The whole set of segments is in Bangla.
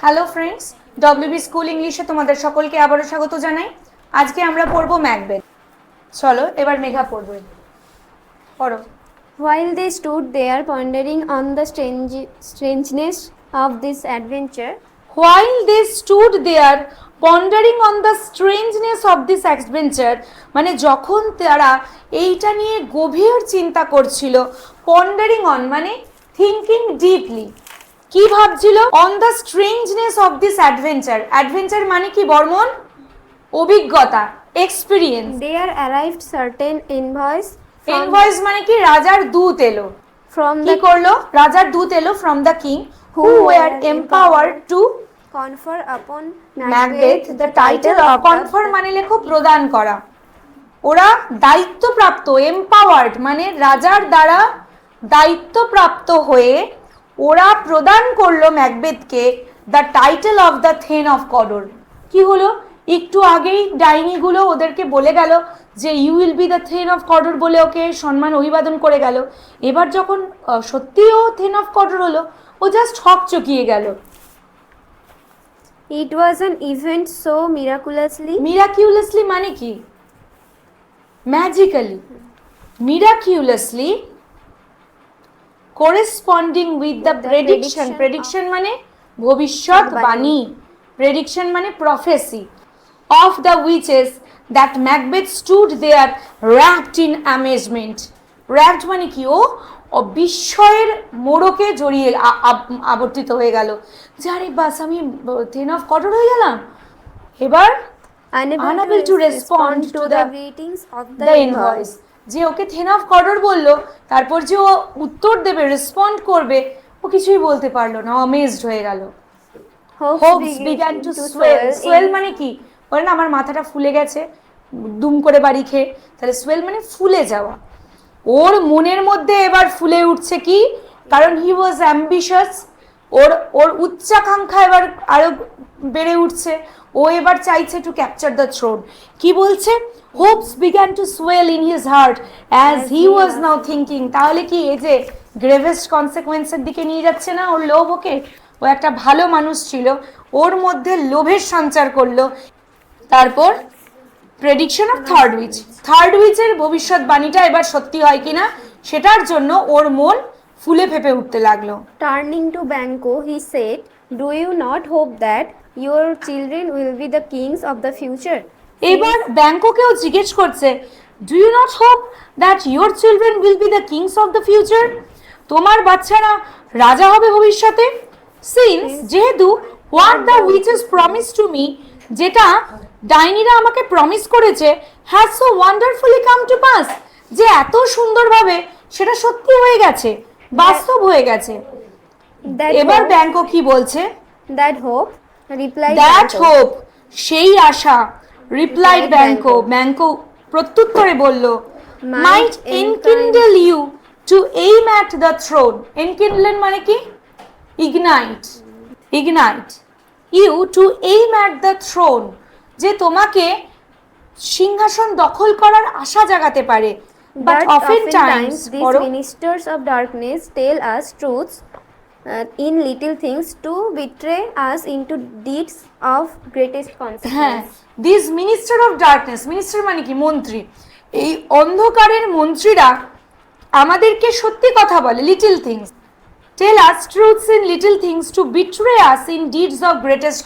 হ্যালো ফ্রেন্ডস, ডব্লিউবি স্কুল ইংলিশে তোমাদের সকলকে আবারও স্বাগত জানাই। আজকে আমরা পড়বো ম্যাকবেথ। চলো এবার মেঘা পড়বে, পড়ো। While they stood there pondering on the strangeness of this adventure, While they stood there pondering on the strangeness of this adventure, মানে যখন তারা এইটা নিয়ে গভীর চিন্তা করছিল, পন্ডারিং অন মানে থিঙ্কিং ডিপলি, কি ভাবছিল? On the strangeness of this adventure. Adventure মানে কি বর্মন? অভিজ্ঞতা, experience. there arrived certain envoys এনভয়েস মানে কি? রাজার দূত এলো। from কি the করলো? রাজার দূত এলো from the king who were empowered to confer upon Macbeth the title of confer মানে লেখো প্রদান করা। ওরা দায়িত্বপ্রাপ্ত, এম্পাওয়ার্ড মানে রাজার দ্বারা দায়িত্বপ্রাপ্ত হয়ে ওরা প্রদান করলো ম্যাকবেথকে the title of the thane of Cawdor. কি হলো? একটু আগেই ডাইনিগুলো ওদেরকে বলে গেল যে you will be the thane of Cawdor বলে ওকে সম্মান অভিবাদন করে গেল। এবার যখন সত্যিও থেন অফ কডর হলো, ও জাস্ট হকচকিয়ে গেল। It was an event so মিরাকিউলাসলি মানে কি? Magically. মিরাকিউলাসলি corresponding with the prediction. Prediction মানে ভবিষ্যৎবাণী, prediction মানে prophecy of the witches that Macbeth stood there wrapped in amazement. Wrapped মানে কি? ও বিস্ময়ের মোড়কে জড়িয়ে আবর্তিত হয়ে গেল যে আরে বাস আমি থেন অফ কডর হয়ে গেলাম। এবার unable to respond to the greetings of the envoys, যে ওকে থেন অফ কডর বললো, তারপর যে ও উত্তর দেবে, রেসপন্ড করবে, ও কিছুই বলতে পারলো না, অ্যামেজড হয়ে গেল। Hopes began to swell. Swell মানে কি? বলে না আমার মাথাটা ফুলে গেছে দুম করে বাড়ি খেয়ে, তাহলে সোয়েল মানে ফুলে যাওয়া। ওর মনের মধ্যে এবার ফুলে উঠছে কি? কারণ হি ওয়াজ অ্যাম্বিশাস, ওর উচ্চাকাঙ্ক্ষা এবার আরো বেড়ে উঠছে। ও এবার চাইছে টু ক্যাপচার দ্য থ্রোন। কি বলছে? Hopes began to swell in his heart as he was now thinking. তাহলে কি এই যে গ্রেভেস্ট কনসিকুয়েন্সের দিকে নিয়ে যাচ্ছে না ওর লোভ ওকে? ও একটা ভালো মানুষ ছিল, ওর মধ্যে লোভের সঞ্চার করলো। তারপর prediction of third witch. Third উইচের ভবিষ্যৎবাণীটা এবার সত্যি হয় কিনা সেটার জন্য ওর মন ফুলে ফেপে উঠতে লাগলো। Turning to Banquo, he said, "Do you not hope that your children will be the kings of the future?" এবার ব্যাংকোকেও জিজ্ঞেস করছে, do you not hope that your children will be the kings of the future? তোমার বাচ্চারা রাজা হবে ভবিষ্যতে। সিন্স যেহেতু what the witches promise to me, যেটা ডাইনিরা আমাকে প্রমিস করেছে, has so wonderfully come to pass, যে এত সুন্দরভাবে সেটা সত্যি হয়ে গেছে, বাস্তব হয়ে গেছে। এবার ব্যাংকো কি বলছে? That hope, replied that Banquo. Hope, সেই আশা, রিপ্লাইড ব্যাংকো, ব্যাংকো প্রত্যুত্তরে বলল, might enkindle you to aim at the throne. Enkindle মানে কি? Ignite. Ignite you to aim at the throne, যে তোমাকে সিংহাসন দখল করার আশা জাগাতে পারে। But but oftentimes these ministers of darkness tell us truths in little things to betray us into deeds of greatest হ্যাঁ, consequence. This minister of darkness, minister মানে কি? মন্ত্রী। এই অন্ধকারের মন্ত্রীরা আমাদেরকে সত্যি কথা বলে, little things, tell us truths in little things to betray us in deeds of greatest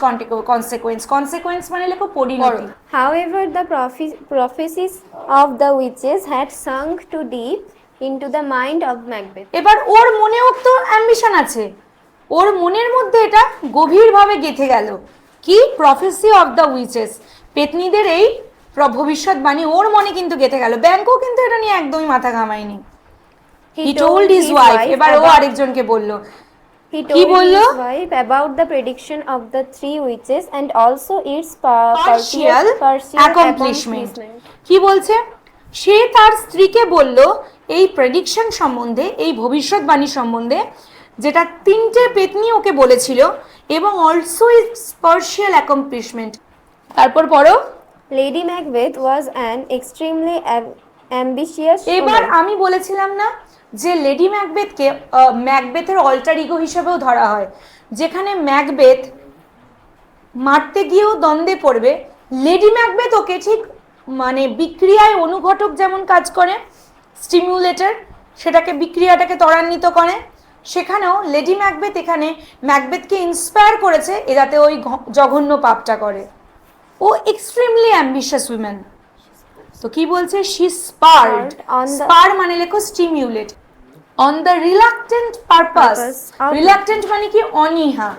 consequence. Consequence মানে লেখো পরিণতি। However, the prophecies of the witches had sunk too deep into the mind of Macbeth. এবার ওর মনেও তো অ্যাম্বিশন আছে, ওর মনের মধ্যে এটা গভীরভাবে গেঁথে গেল। কি? প্রফেসি অফ দ্য উইচেস, পেতনিদের এই ভবিষ্যৎবাণী ওর মনে কিন্তু গেঁথে গেল। ব্যাংকও কিন্তু এটা নিয়ে একদমই মাথা ঘামায়নি। He told his wife, এবার ও আরেকজনকে বলল। He told his wife about the prediction of the three witches and also its partial accomplishment. কি বলছে? সে তার স্ত্রীকে বলল এই প্রেডিকশন সম্বন্ধে, এই ভবিষ্যৎবাণী সম্বন্ধে, যেটা তিনটে পেতনি ওকে বলেছিল, এবং অলসো ইটস পার্শিয়াল অ্যাকমপ্লিশমেন্ট। তারপর পড়ো। Lady Macbeth was an extremely ambitious এবার woman. আমি বলেছিলাম না যে লেডি ম্যাকবেথকে ম্যাকবেথের অল্টার ইগো হিসেবেও ধরা হয়, যেখানে ম্যাকবেথ মারতে গিয়েও দ্বন্দ্বে পড়বে, লেডি ম্যাকবেথ ওকে ঠিক মানে বিক্রিয়ায় অনুঘটক যেমন কাজ করে, স্টিমুলেটর, সেটাকে বিক্রিয়াটাকে ত্বরান্বিত করে, সেখানেও লেডি ম্যাকবেথ এখানে ম্যাকবেথকে ইন্সপায়ার করেছে এ যাতে ওই জঘন্য পাপটা করে। ও এক্সট্রিমলি অ্যাম্বিশিয়াস উইমেন। তো কি বলছে, শি স্পার্ড, স্পার মানে লেখো stimulate, on the reluctant purpose, reluctant মানে কি অনীহা,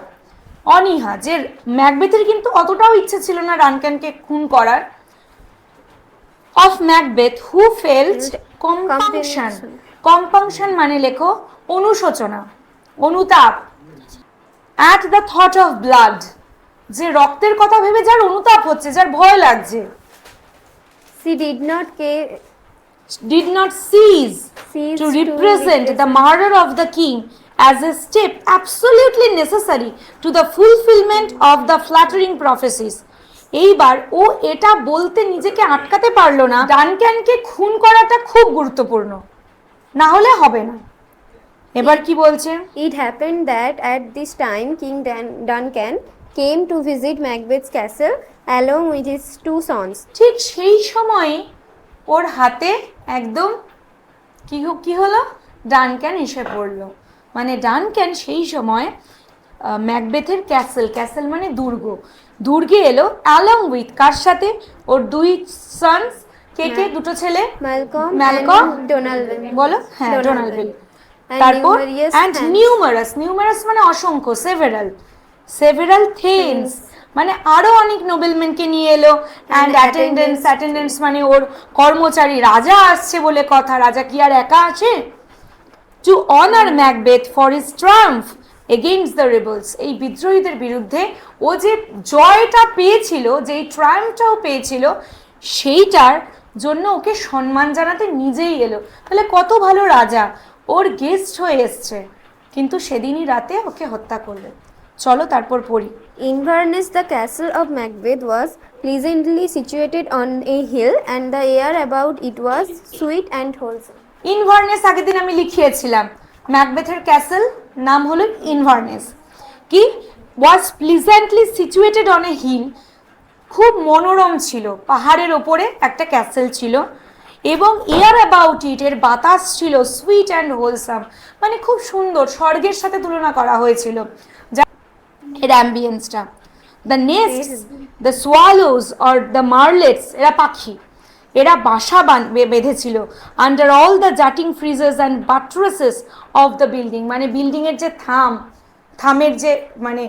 অনীহা, যে ম্যাকবেথের কিন্তু অতটাও ইচ্ছে ছিল না ডানক্যানকে খুন করার, অফ ম্যাকবেথ হু ফেল্ট কম্পাংশন, কম্পাংশন মানে লেখো অনুশোচনা, অনুতাপ, at the thought of blood, যে রক্তের কথা ভেবে যার অনুতাপ হচ্ছে, যার ভয় লাগছে। She did not cease to represent the murder of the king as a step absolutely necessary to the fulfillment of the flattering prophecies. এইবার ও এটা বলতে নিজেকে আটকাতে পারলো না, ডানক্যানকে খুন করাটা খুব গুরুত্বপূর্ণ, না হলে হবে না। এবার কি বলছে, It happened that at this time King Duncan came to visit Macbeth's castle along with his 2 sons. ঠিক সেই সময় ওর হাতে একদম কি হলো, ডানক্যান এসে পড়লো। মানে ডানক্যান সেই সময় ম্যাকবেথের ক্যাসেল মানে দুর্গে এলো, অ্যালং উইথ কার সাথে, ওর 2 সন্স, কে দুটো ছেলে, ম্যালকম বলো, হ্যাঁ ডোনাল্ডভিল, তারপর অ্যান্ড নিউমারাস মানে অসংখ্য, সেভারাল থিংস মানে আরো অনেক নোবেলম্যানকে নিয়ে এলো, অ্যান্ড অ্যাটেন্ডেন্স মানে ওর কর্মচারী, রাজা আসছে বলে কথা, রাজা কি আর একা আছে, to honour Macbeth for his triumph against the rebels, এই বিদ্রোহীদের বিরুদ্ধে ও যে জয়টা পেয়েছিল, যেই ট্রাম্পটাও পেয়েছিল, সেইটার জন্য ওকে সম্মান জানাতে নিজেই এলো। তাহলে কত ভালো রাজা, ওর গেস্ট হয়ে এসছে, কিন্তু সেদিনই রাতে ওকে হত্যা করবে। চলো তারপর পড়ি। Inverness, the castle of Macbeth, was pleasantly situated on a hill, and the air about it was sweet and wholesome. ইনভারনেস আগের দিন আমি লিখিয়েছিলাম, ম্যাকবেথের ক্যাসেল নাম হলো ইনভারনেস, কি ওয়াজ প্লিজেন্টলি সিচুয়েটেড অন এ হিল, খুব মনোরম ছিল, পাহাড়ের ওপরে একটা ক্যাসেল ছিল, এবং এয়ার অ্যাবাউট ইট, এর বাতাস ছিল সুইট অ্যান্ড হোলসাম, মানে খুব সুন্দর, স্বর্গের সাথে তুলনা করা হয়েছিল এর অ্যাম্বিয়েন্সটা। The nest, the swallows or the martlets, এরা পাখি, এরা বাসা বেঁধেছিল under all the jutting friezes and buttresses of the building, মানে বিল্ডিংয়ের যে থামের যে মানে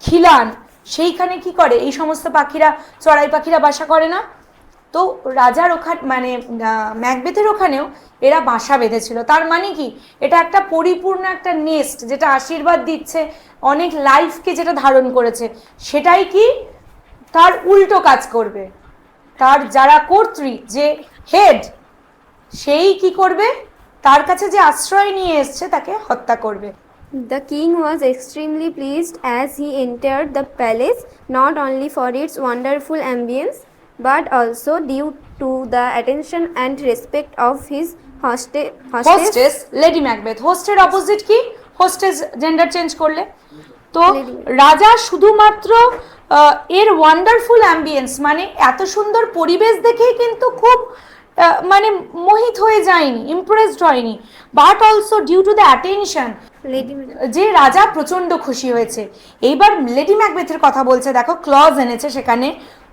খিলান, সেইখানে কি করে এই সমস্ত পাখিরা, চড়াই পাখিরা বাসা করে না, তো রাজার ওখানে মানে ম্যাকবেথের ওখানেও এরা বাসা বেঁধেছিল। তার মানে কি, এটা একটা পরিপূর্ণ একটা নেস্ট, যেটা আশীর্বাদ দিচ্ছে, অনেক লাইফকে যেটা ধারণ করেছে, সেটাই কি তার উল্টো কাজ করবে, তার যারা কর্ত্রী, যে হেড, সেই কি করবে, তার কাছে যে আশ্রয় নিয়ে এসছে তাকে হত্যা করবে। The king was extremely pleased as he entered the palace, not only for its wonderful ambience, but also due to the attention and respect of his hostess, lady Macbeth. হোস্টের অপোজিট কি, হোস্টেস জেন্ডার চেঞ্জ করলে, তো রাজা শুধুমাত্র এর ওয়ান্ডারফুল অ্যাম্বিয়েন্স মানে এত সুন্দর পরিবেশ দেখেই কিন্তু খুব মানে মোহিত হয়ে যায়নি, ইমপ্রেসড হয়নি, but also due to the attention, যে রাজা প্রচন্ড খুশি হয়েছে। এইবার লেডি ম্যাকবেথের কথা বলছে, দেখো ক্লজ এনেছে সেখানে,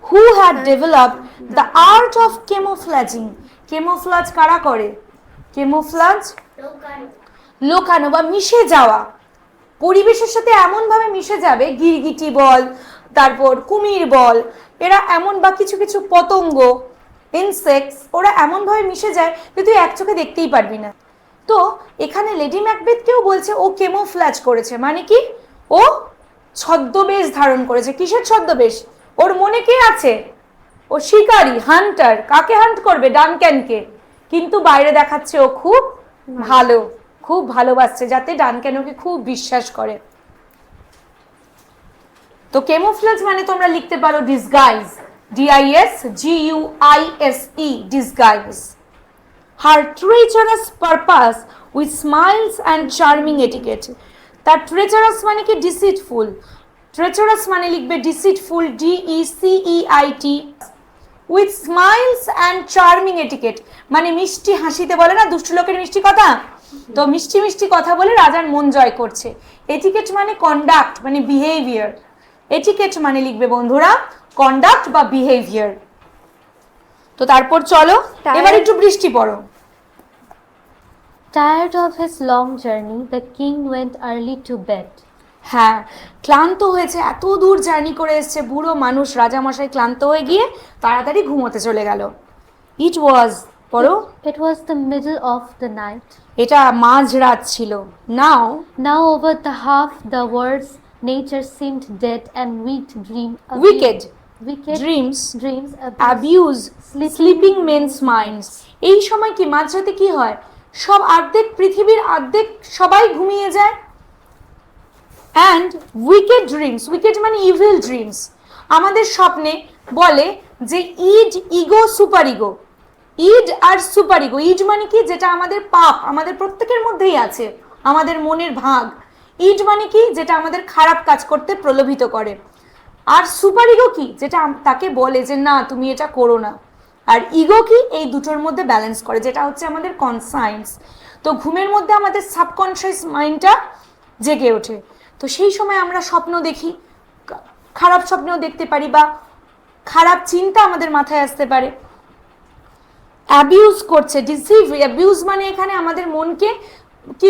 who had developed the art of camouflaging, camouflage কারা করে, কেমোফ্লাজ লোকানো বা মিশে যাওয়া, পরিবেশের সাথে এমনভাবে মিশে যাবে, গিরগিটি বল, তারপর কুমির বল, এরা এমন, বা কিছু কিছু পতঙ্গ, ইনসেক্টস, ওরা এমনভাবে মিশে যায় যে তুই এক চোখে দেখতেই পারবি না। তো এখানে লেডি ম্যাকবেথকেও বলছে ও কেমোফ্লাজ করেছে, মানে কি ও ছদ্মবেশ ধারণ করেছে। কিসের ছদ্মবেশ, ওর মনে কে আছে, ও শিকারী, হান্টার, কাকে হান্ট করবে, ডানক্যানকে, কিন্তু বাইরে দেখাচ্ছে ও খুব ভালো, খুব ভালোবাসছে, যাতে ডানক্যান ওকে খুব বিশ্বাস করে। তো কেমোফ্লাজ মানে তোমরা লিখতে পারো disguise, DISGUISE, disguise. Her treacherous purpose with smiles and charming etiquette. তার treacherous মানে কি deceitful, ট্রেচারাস মানে লিখবে ডিসিটফুল, DECEIT, with smiles and charming etiquette মানে মিষ্টি হাসিতে বলে না দুষ্ট লোকের মিষ্টি কথা, তো মিষ্টি মিষ্টি কথা বলে রাজার মন জয় করছে। এটিকেট মানে কন্ডাক্ট মানে বিহেভিয়ার, এটিকেট মানে লিখবে বন্ধুরা কন্ডাক্ট বা বিহেভিয়ার। তো তারপর চলো এবার একটু বৃষ্টি পড়ো। Tired of his long journey, the king went early to bed. হ্যাঁ, ক্লান্ত হয়েছে, এত দূর জার্নি করে এসছে বুড়ো মানুষ, রাজামশাই ক্লান্ত হয়ে গিয়ে তাড়াতাড়ি ঘুমোতে চলে গেল। ইট ওয়াজ পড়ো। It was the middle of the night. এটা মাঝরাত ছিল। নাও Now over the half the world's nature seemed dead and wicked wicked dreams dreams abuse sleeping men's minds। এই সময় কি মাঝরাতে কি হয়, সব অর্ধেক পৃথিবীর অর্ধেক সবাই ঘুমিয়ে যায়। অ্যান্ড উইকেড ড্রিমস, উইকেড মানে ইভিল ড্রিমস, আমাদের স্বপ্নে বলে যে ইগো সুপার ইগো, ইড আর সুপার ইগো। ইড মানে কি যেটা আমাদের পাপ, আমাদের প্রত্যেকের মধ্যেই আছে, আমাদের মনের ভাগ। ইড মানে কি যেটা আমাদের খারাপ কাজ করতে প্রলোভিত করে। আর সুপার ইগো কি যেটা তাকে বলে যে না তুমি এটা করো না। আর ইগো কি এই দুটোর মধ্যে ব্যালেন্স করে, যেটা হচ্ছে আমাদের কনসায়েন্স। তো ঘুমের মধ্যে আমাদের সাবকনশিয়াস মাইন্ডটা জেগে ওঠে। তো সেই সময় আমরা স্বপ্ন দেখি, খারাপ স্বপ্নও দেখতে পারি বা খারাপ চিন্তা আমাদের মাথায় আসতে পারে। অ্যাবিউজ করছে, ডিসিভ, অ্যাবিউজ মানে এখানে আমাদের মনকে কি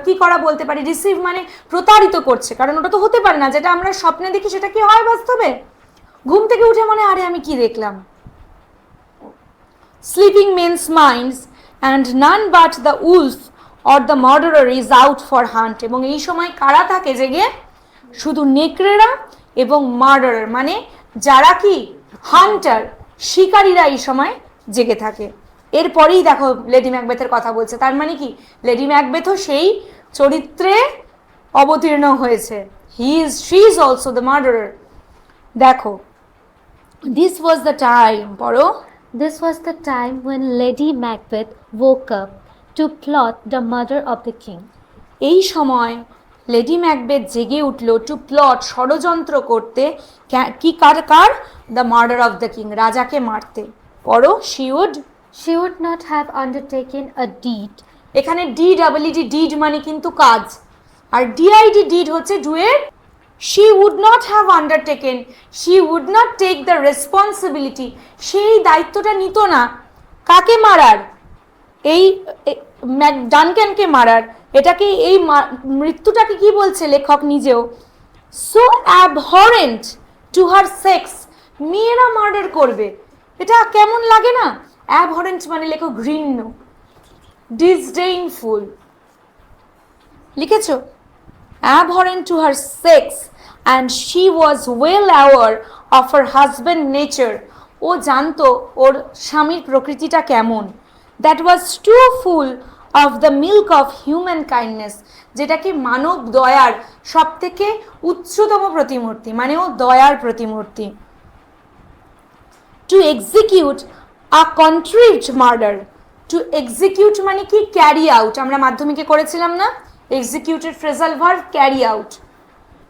কি করা বলতে পারি, রিসিভ মানে প্রতারিত করছে, কারণ ওটা তো হতে পারে না, যেটা আমরা স্বপ্নে দেখি সেটা কি হয় বাস্তবে। ঘুম থেকে উঠে মনে আরে আমি কি দেখলাম। Sleeping men's minds and none but the wolf or the murderer is out for hunt. এবং এই সময় কারা থাকে জেগে, শুধু নেকড়েরা এবং মার্ডারার মানে যারা কি হান্টার, শিকারীরা এই সময় জেগে থাকে। এরপরেই দেখো লেডি ম্যাকবেথের কথা বলছে, তার মানে কি লেডি ম্যাকবেথও সেই চরিত্রে অবতীর্ণ হয়েছে। She is also the murderer. দেখো দিস ওয়াজ দ্য টাইম, পড়ো। This was the time when Lady Macbeth woke up to plot the murder of the king. এই সময় লেডি ম্যাকবেথ জেগে উঠল টু প্লট ষড়যন্ত্র করতে, কি কার the murder of the king, রাজাকে মারতে। পড়ো। She would not have undertaken a deed. এখানে ডিডব্লিউডি ডিড মানে কিন্তু কাজ, আর ডিআইডি ডিড হচ্ছে ডুয়ের। she would not have undertaken, she would not take the responsibility, সেই দায়িত্বটা নিত না কাকে মারার, এই ডানক্যানকে মারার। এটাকে এই মৃত্যুটাকে কি বলছে লেখক নিজেও, so abhorrent to her sex, মেয়েরা মার্ডার করবে, এটা কেমন লাগে না। abhorrent মানে লেখো ঘৃণ্য, disdainful লিখেছো, abhorrent to her sex, and she was well aware of her husband nature, ও জানতো ওর স্বামীর প্রকৃতিটা কেমন। that was too full of the milk of human kindness, যেটাকে মানব দয়ার সব থেকে উচ্চতম প্রতিমূর্তি, মানে ও দয়ার প্রতিমূর্তি। to execute a contrived murder, to execute মানে কি ক্যারি আউট, আমরা মাধ্যমিকে করেছিলাম না executed phrasal verb carry out,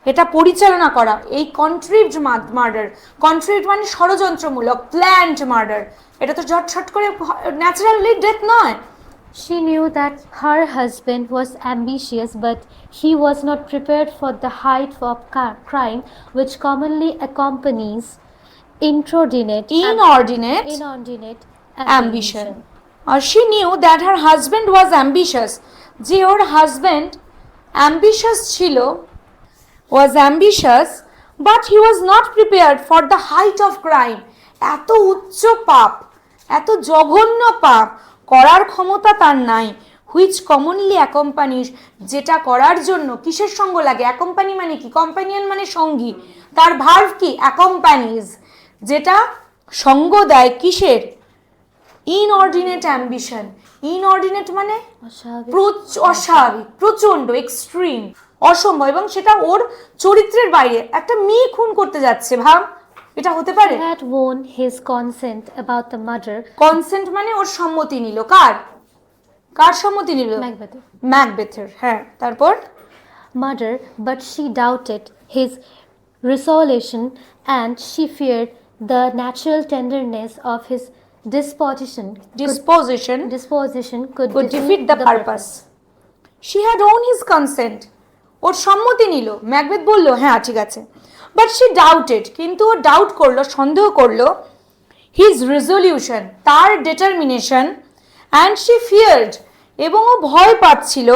এটা পরিচালনা করা। এই কন্ট্রিভড মার্ডার, কন্ট্রিভড মানে ষড়যন্ত্রমূলক, প্ল্যান্ড মার্ডার, এটা তো ঝটঝট করে ন্যাচারালি ডেথ নয়। She knew that her husband was ambitious, but he was not prepared for the height of crime which commonly accompanies inordinate ambition. Or she knew that her husband was ambitious, যে ওর হাজব্যান্ড ambitious ছিল, was ambitious, but he was not prepared for the height of crime, এত উচ্চ পাপ, এত জঘন্য পাপ করার ক্ষমতা তার নাই, which commonly accompanies, যেটা করার জন্য কিসের সঙ্গ লাগে, অ্যাকম্পানি মানে কি, কম্পানিয়ন মানে সঙ্গী, তার ভার্ব কি accompanies, যেটা সঙ্গ দেয় কিসের, ইনঅর্ডিনেট অ্যাম্বিশন। ইনঅর্ডিনেট মানে অস্বাভাবিক, প্রচন্ড, এক্সট্রিম, অসম্ভব, এবং সেটা ওর চরিত্রের বাইরে। একটা মেয়ে খুন করতে যাচ্ছে, ভাব এটা হতে পারে। He had won his consent about the murder. Consent মানে ওর সম্মতি নিল, কার সম্মতি নিল, ম্যাকবেথের। হ্যাঁ, তারপর murder, but she doubted his resolution and she feared the natural tenderness of his disposition could defeat the purpose. She had own his consent. ওর সম্মতি নিল, ম্যাকবেথ বলল হ্যাঁ ঠিক আছে, বাট শি ডাউটেড, কিন্তু ও ডাউট করলো, সন্দেহ করলো, হিজ রেজলিউশন, তার ডিটারমিনেশন, অ্যান্ড শি ফিয়ার্ড, এবং ও ভয় পাচ্ছিল,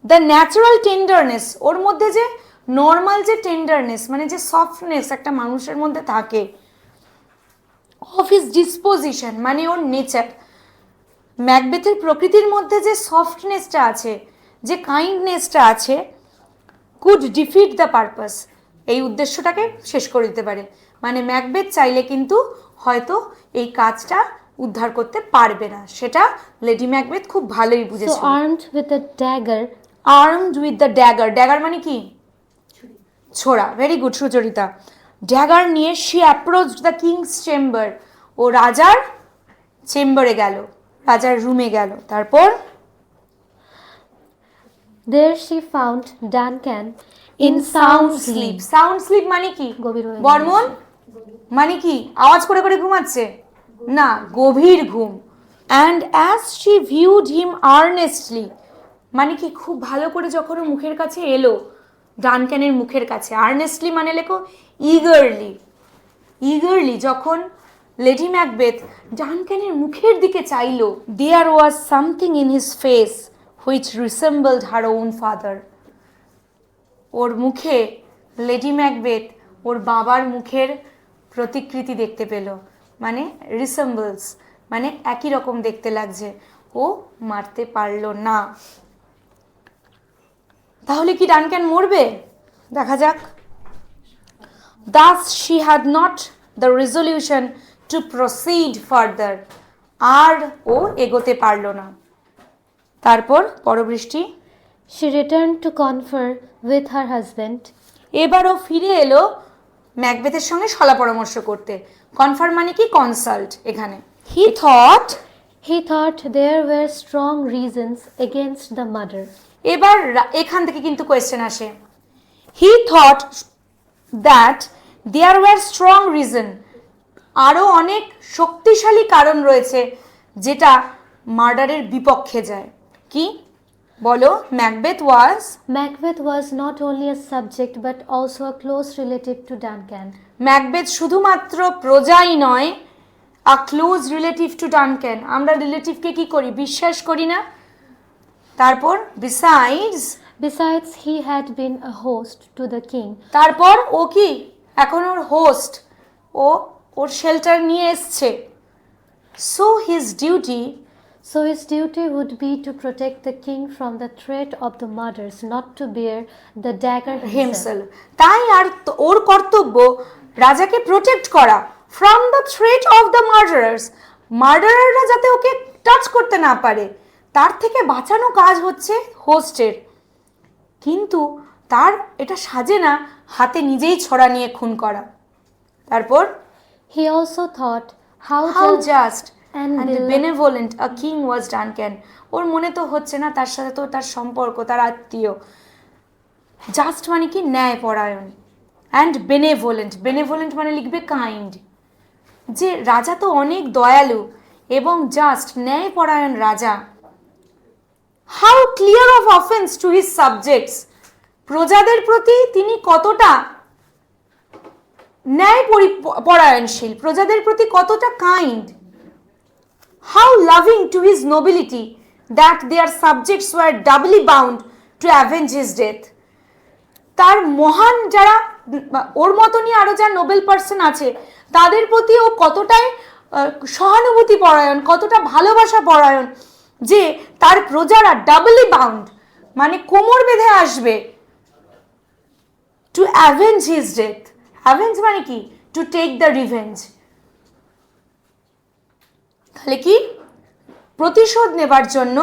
দ্য ন্যাচারাল টেন্ডারনেস, ওর মধ্যে যে নর্মাল যে টেন্ডারনেস মানে যে সফটনেস একটা মানুষের মধ্যে থাকে, অফ হিজ ডিসপোজিশন মানে ওর নেচার, ম্যাকবেথের প্রকৃতির মধ্যে যে সফটনেসটা আছে, যে কাইন্ডনেসটা আছে, কুড ডিফিট দ্য পারপাস, এই উদ্দেশ্যটাকে শেষ করে দিতে পারে। মানে ম্যাকবেথ চাইলে কিন্তু হয়তো এই কাজটা উদ্ধার করতে পারবে না, সেটা লেডি ম্যাকবেথ খুব ভালোই বুঝেছিল। armed with a dagger, armed with the dagger, dagger মানে কি? ছোড়া, ভেরি গুড সুচরিতা। ড্যাগার নিয়ে she approached the king's chamber, ও রাজার চেম্বারে গেল, রাজার রুমে গেল। তারপর there she found Duncan in sound sleep, sound sleep মানে কি? বর্মন মানে কি? আওয়াজ করে করে ঘুমাচ্ছে না, গভীর ঘুম। and as she viewed him earnestly মানে কি? খুব ভালো করে যখন ও মুখের কাছে এলো, ডানক্যানের মুখের কাছে, আর্নেস্টলি মানে লেখো ইগারলি, ইগারলি যখন লেডি ম্যাকবেথ ডানক্যানের মুখের দিকে চাইলো, there was something in his face which resembled her own father, ওর মুখে লেডি ম্যাকবেথ ওর বাবার মুখের প্রতিকৃতি দেখতে পেল, মানে রিসেম্বলস মানে একই রকম দেখতে লাগছে, ও মারতে পারলো না। তাহলে কি ডানক্যান মরবে? দেখা যাক। Thus she had not the resolution to proceed further, আর ও এগোতে পারলো না। তারপর পরবৃষ্টি, she returned to confer with her husband, এবারও ফিরে এলো ম্যাকবেথের সঙ্গে সলা পরামর্শ করতে। কনফার মানে কি? কনসাল্ট। এখানে he thought there were strong reasons against the murder. এবার এখান থেকে কিন্তু কোয়েশ্চেন আসে। he thought that there were strong reason, আরো অনেক শক্তিশালী কারণ রয়েছে যেটা মার্ডারের বিপক্ষে যায়। কি বলো? Macbeth was not only a subject but also a close relative to Duncan. Macbeth শুধুমাত্র প্রজাই নয়, আ ক্লোজ রিলেটিভ টু ডানক্যান। আমরা রিলেটিভকে কি করি? বিশ্বাস করি না। তারপর besides he had been a host to the king. তারপর ও কি? এখন ওর হোস্ট, ওর শেল্টার নিয়ে এসছে। so his duty would be to protect the king from the threat of the murders, not to bear the dagger himself. তাই আর ওর কর্তব্য রাজাকে প্রোটেক্ট করা, from the threat of the murderers, মার্ডারাররা যাতে ওকে টাচ করতে না পারে, তার থেকে বাঁচানো কাজ হচ্ছে হোস্টের। কিন্তু তার এটা সাজে না হাতে নিজেই ছড়া নিয়ে খুন করা। তারপর he also thought how just and benevolent a king was Duncan. ওর মনে তো হচ্ছে না তার সাথে তো তার সম্পর্ক, তার আত্মীয়। জাস্ট মানে কি? ন্যায়পরায়ণ। অ্যান্ড বেনেভোলেন্ট মানে লিখবে কাইন্ড, যে রাজা তো অনেক দয়ালু এবং জাস্ট ন্যায়পরায়ণ রাজা। How clear of offence to his subjects, প্রজাদের প্রতি তিনি কতটা ন্যায় পরায়ণশীল, প্রজাদের প্রতি কতটা kind. How loving to his nobility that their subjects were doubly bound to avenge his death. তার মহান যারা ওর মতনই আরো যা নোবেল পার্সন আছে তাদের প্রতি ও কতটাই সহানুভূতি পরায়ণ, কতটা ভালোবাসা পরায়ণ, যে তার প্রজারা ডাবলি বাউন্ড মানে কোমর বেঁধে আসবে, to avenge his death. Avenge মানে কি? To take the revenge. তাহলে কি? প্রতিশোধ নেবার জন্য,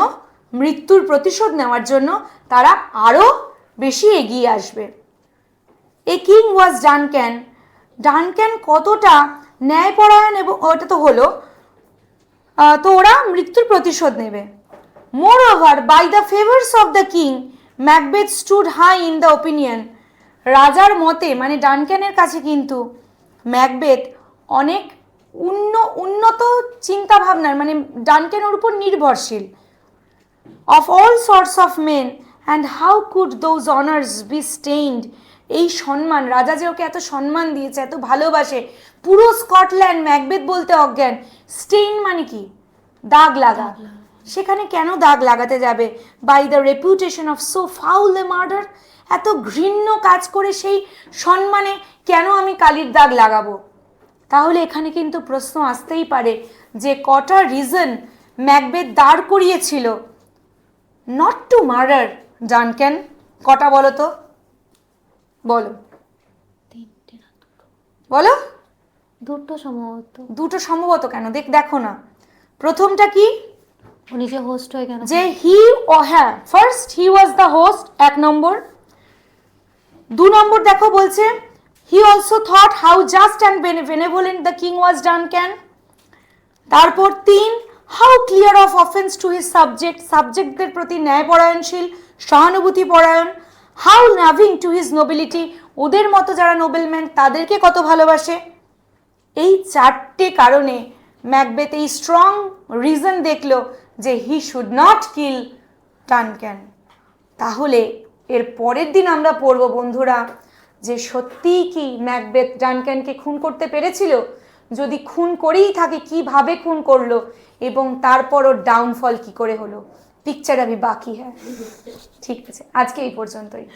মৃত্যুর প্রতিশোধ নেওয়ার জন্য তারা আরো বেশি এগিয়ে আসবে। এ কিং ওয়াজ ডানক্যান কতটা ন্যায়পরায়ণ, এবং ওটা তো হলো, তো ওরা মৃত্যুর প্রতিশোধ নেবে। More over by the favours of the king Macbeth stood high in the opinion, রাজার মতে মানে ডানক্যানের কাছে কিন্তু ম্যাকবেথ অনেক উন্নত চিন্তা ভাবনার, মানে ডানক্যানের উপর নির্ভরশীল। Of all sorts of men and how could those honours be stained, এই সম্মান, রাজা যে ওকে এত সম্মান দিয়েছে, এত ভালোবাসে, পুরো স্কটল্যান্ড ম্যাকবেথ বলতে অজ্ঞান। স্টেইন মানে কি? দাগ লাগা। সেখানে কেন দাগ লাগাতে যাবে? By the reputation of so foul a murder, এত ঘৃণ্য কাজ করে সেই সম্মানে কেন আমি কালির দাগ লাগাবো? তাহলে এখানে কিন্তু প্রশ্ন আসতেই পারে যে কটা রিজন ম্যাকবেথ দাঁড় করিয়েছিল নট টু মার্ডার ডানক্যান, কটা বলো তো, বলো বলো। দুটো সম্ভবত। দুটো সম্ভবত কেন? দেখো না, প্রথমটা কি? উনি যে হোস্ট হয়ে কেন, যে হ্যাঁ, first he was the host, 1 নম্বর। 2 নম্বর দেখো বলছে he also thought how just and benevolent the king was Duncan. তারপর 3, how clear of offence to his সাবজেক্টদের প্রতি ন্যায়পরায়ণশীল, সহানুভূতি পরায়ণ। How loving to his nobility, ওদের মতো যারা নোবেলম্যান তাদেরকে কত ভালোবাসে। এই 4টে কারণে ম্যাকবেথ এই স্ট্রং রিজন দেখলো যে হি শুড নট কিল ডানক্যান। তাহলে এর পরের দিন আমরা পড়বো বন্ধুরা যে সত্যিই কি ম্যাকবেথ ডানক্যানকে খুন করতে পেরেছিল, যদি খুন করেই থাকে কিভাবে খুন করলো, এবং তারপর ওর ডাউনফল কি করে হলো। পিকচার আমি বাকি হ্যাঁ, ঠিক আছে, আজকে এই পর্যন্তই।